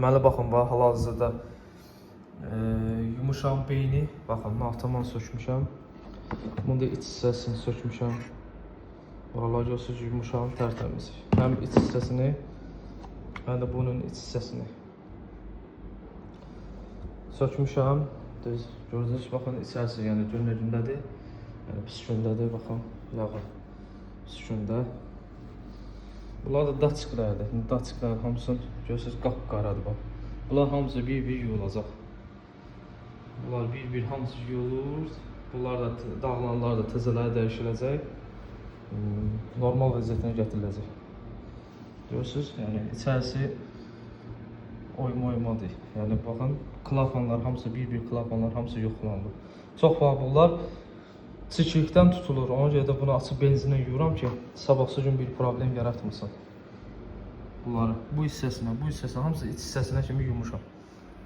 Deməli baxın, bax hal-hazırda yumuşam beyni, baxın, naftaman sökmüşəm. Bunun da iç hissəsini sökmüşəm. Vallahi görürsünüz yumuşam, tərtəmiz. Həm iç hissəsini, həm də bunun iç hissəsini sökmüşəm. Düz gördünüz, baxın içərisi, yəni gündədir. Yəni pis gündədir, baxın, yağı pis gündə. Bunlar da daçıqlardır. Daçıqların hamısını görürsünüz qapqaradır bax. Bunlar hamısı bir-bir yuyulacaq. Bunlar bir-bir hamısı yuyulur. Bunlar da dağılanlar da təzələri dəyişiləcək. Normal vəziyyətinə gətiriləcək. Görürsünüz, yəni içərisi oyma-oymadır. Yəni baxın, klapanlar hamısı bir-bir klapanlar hamısı yoxlandı. Çox vaxt bunlar çirklikdən tutulur. Ona görə də bunu açıb benzinlə yuyuram ki, sabahsı gün bir problem yaratmasın. Bunları bu hissəsinə hamısı iç hissəsinə kimi yumuşam.